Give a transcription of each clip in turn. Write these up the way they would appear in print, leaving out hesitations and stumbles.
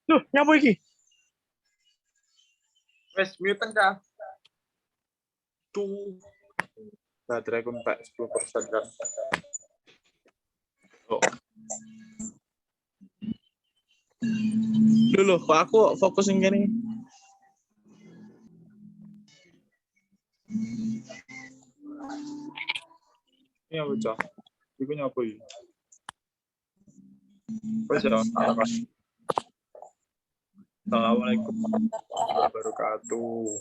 Loh, nyapa iki? Wes mute Kak. Tuh. Baterai ku entek 10% kan. Oh. Loh, kok aku fokus yang gini? Ini apa, Cok? Iku nyapa iki? Wes ya, Assalamualaikum warahmatullahi wabarakatuh.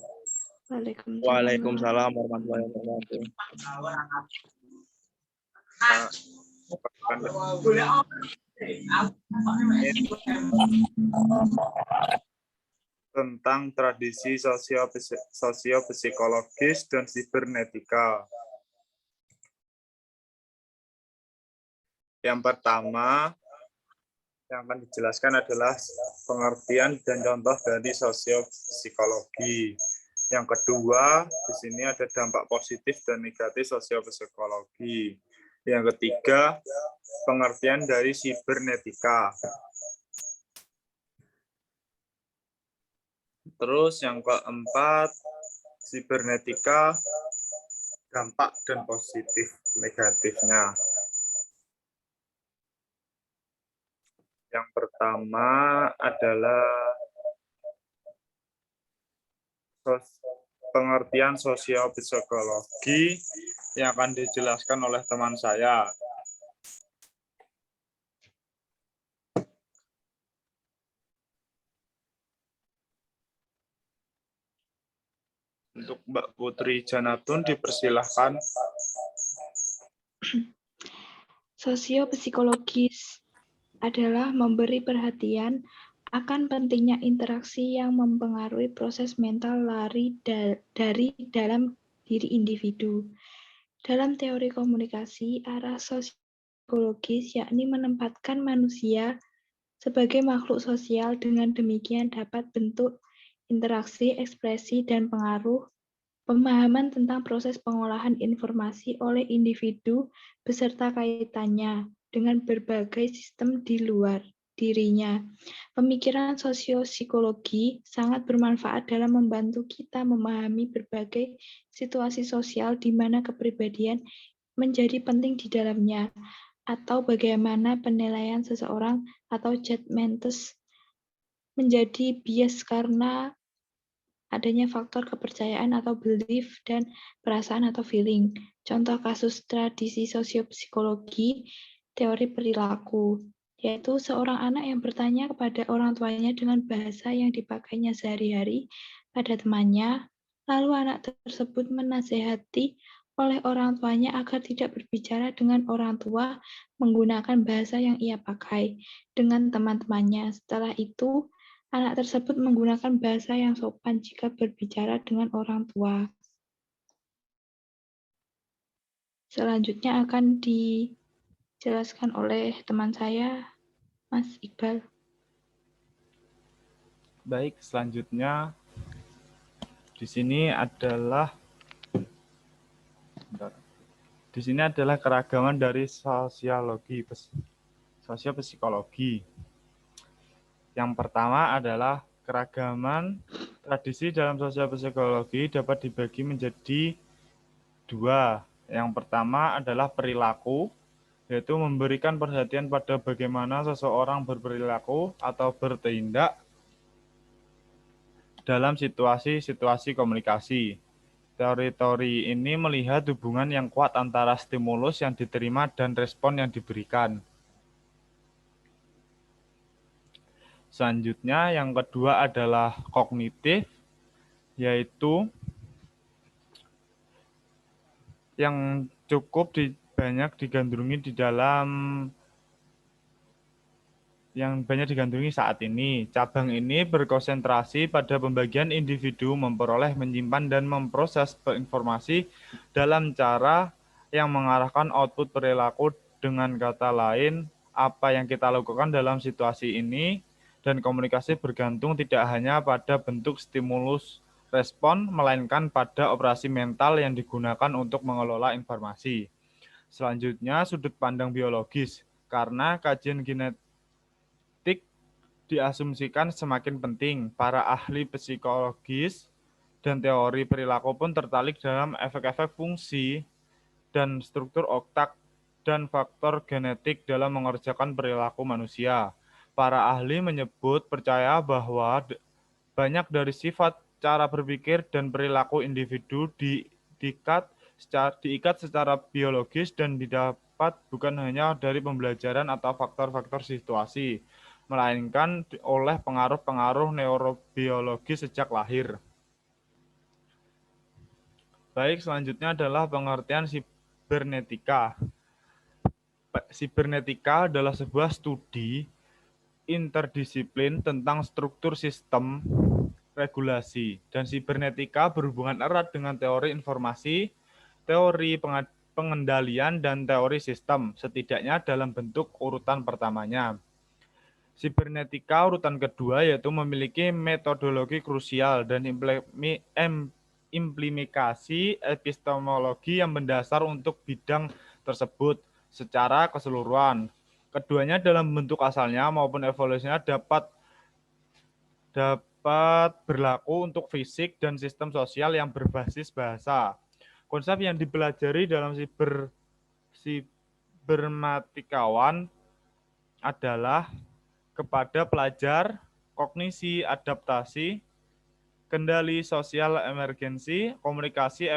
Waalaikumsalam warahmatullahi wabarakatuh. Tentang tradisi sosiopsikologis dan sibernetika. Yang pertama yang akan dijelaskan adalah pengertian dan contoh dari sosiopsikologi. Yang kedua, di sini ada dampak positif dan negatif sosiopsikologi. Yang ketiga, pengertian dari sibernetika. Terus yang keempat, sibernetika, dampak dan positif negatifnya. Yang pertama adalah pengertian sosiopsikologi yang akan dijelaskan oleh teman saya. Untuk Mbak Putri Janatun dipersilahkan. Sosiopsikologis adalah memberi perhatian akan pentingnya interaksi yang mempengaruhi proses mental dari dalam diri individu. Dalam teori komunikasi, arah sosiologis yakni menempatkan manusia sebagai makhluk sosial, dengan demikian dapat bentuk interaksi, ekspresi, dan pengaruh. Pemahaman tentang proses pengolahan informasi oleh individu beserta kaitannya dengan berbagai sistem di luar dirinya. Pemikiran sosiopsikologi sangat bermanfaat dalam membantu kita memahami berbagai situasi sosial di mana kepribadian menjadi penting di dalamnya, atau bagaimana penilaian seseorang atau judgments menjadi bias karena adanya faktor kepercayaan atau belief dan perasaan atau feeling. Contoh kasus tradisi sosiopsikologi, teori perilaku, yaitu seorang anak yang bertanya kepada orang tuanya dengan bahasa yang dipakainya sehari-hari pada temannya, lalu anak tersebut menasehati oleh orang tuanya agar tidak berbicara dengan orang tua menggunakan bahasa yang ia pakai dengan teman-temannya. Setelah itu, anak tersebut menggunakan bahasa yang sopan jika berbicara dengan orang tua. Selanjutnya akan dijelaskan oleh teman saya, Mas Iqbal. Baik, selanjutnya di sini adalah keragaman dari sosiopsikologi. Yang pertama adalah keragaman tradisi dalam sosiopsikologi dapat dibagi menjadi dua. Yang pertama adalah perilaku, yaitu memberikan perhatian pada bagaimana seseorang berperilaku atau bertindak dalam situasi-situasi komunikasi. Teori-teori ini melihat hubungan yang kuat antara stimulus yang diterima dan respon yang diberikan. Selanjutnya, yang kedua adalah kognitif, yaitu yang cukup banyak digandrungi saat ini. Cabang ini berkonsentrasi pada pembagian individu memperoleh, menyimpan, dan memproses informasi dalam cara yang mengarahkan output perilaku. Dengan kata lain, apa yang kita lakukan dalam situasi ini dan komunikasi bergantung tidak hanya pada bentuk stimulus respon, melainkan pada operasi mental yang digunakan untuk mengelola informasi. Selanjutnya, sudut pandang biologis. Karena kajian diasumsikan semakin penting. Para ahli psikologis dan teori perilaku pun tertarik dalam efek-efek fungsi dan struktur otak dan faktor genetik dalam mengerjakan perilaku manusia. Para ahli menyebut percaya bahwa banyak dari sifat, cara berpikir, dan perilaku individu diikat secara biologis dan didapat bukan hanya dari pembelajaran atau faktor-faktor situasi, melainkan oleh pengaruh-pengaruh neurobiologi sejak lahir. Baik, selanjutnya adalah pengertian sibernetika. Sibernetika adalah sebuah studi interdisiplin tentang struktur sistem regulasi, dan sibernetika berhubungan erat dengan teori informasi, teori pengendalian, dan teori sistem, setidaknya dalam bentuk urutan pertamanya. Sibernetika urutan kedua yaitu memiliki metodologi krusial dan implementasi epistemologi yang mendasar untuk bidang tersebut secara keseluruhan. Keduanya dalam bentuk asalnya maupun evolusinya dapat berlaku untuk fisik dan sistem sosial yang berbasis bahasa. Konsep yang dipelajari dalam sibermatikawan adalah kepada pelajar, kognisi adaptasi, kendali sosial emergensi, komunikasi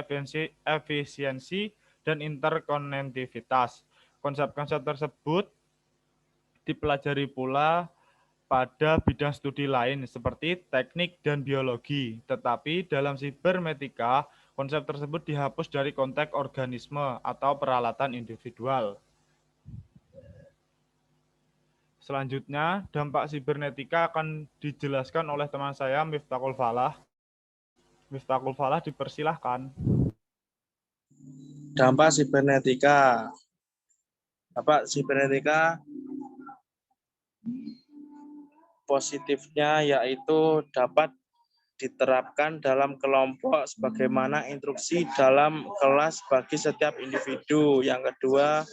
efisiensi, dan interkonektivitas. Konsep-konsep tersebut dipelajari pula pada bidang studi lain seperti teknik dan biologi, tetapi dalam sibernetika, konsep tersebut dihapus dari konteks organisme atau peralatan individual. Selanjutnya, dampak sibernetika akan dijelaskan oleh teman saya, Miftahul Falah. Miftahul Falah, dipersilahkan. Dampak sibernetika. Dampak sibernetika positifnya yaitu dapat diterapkan dalam kelompok sebagaimana instruksi dalam kelas bagi setiap individu. Yang kedua,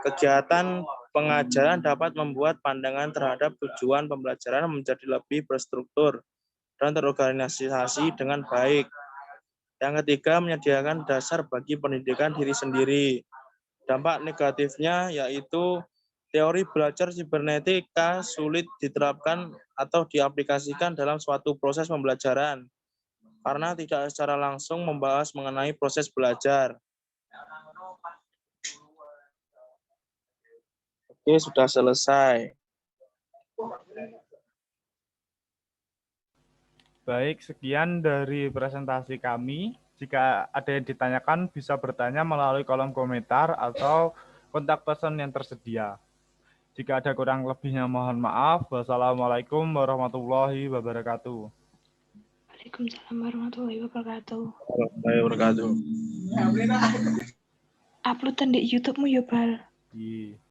kegiatan pengajaran dapat membuat pandangan terhadap tujuan pembelajaran menjadi lebih berstruktur dan terorganisasi dengan baik. Yang ketiga, menyediakan dasar bagi pendidikan diri sendiri. Dampak negatifnya yaitu teori belajar sibernetika sulit diterapkan atau diaplikasikan dalam suatu proses pembelajaran karena tidak secara langsung membahas mengenai proses belajar. Oke, sudah selesai. Baik, sekian dari presentasi kami. Jika ada yang ditanyakan, bisa bertanya melalui kolom komentar atau kontak person yang tersedia. Jika ada kurang lebihnya, mohon maaf. Wassalamualaikum warahmatullahi wabarakatuh. Waalaikumsalam warahmatullahi wabarakatuh. Warahmatullahi wabarakatuh. Upload di YouTube-mu ya, Bal. Iya.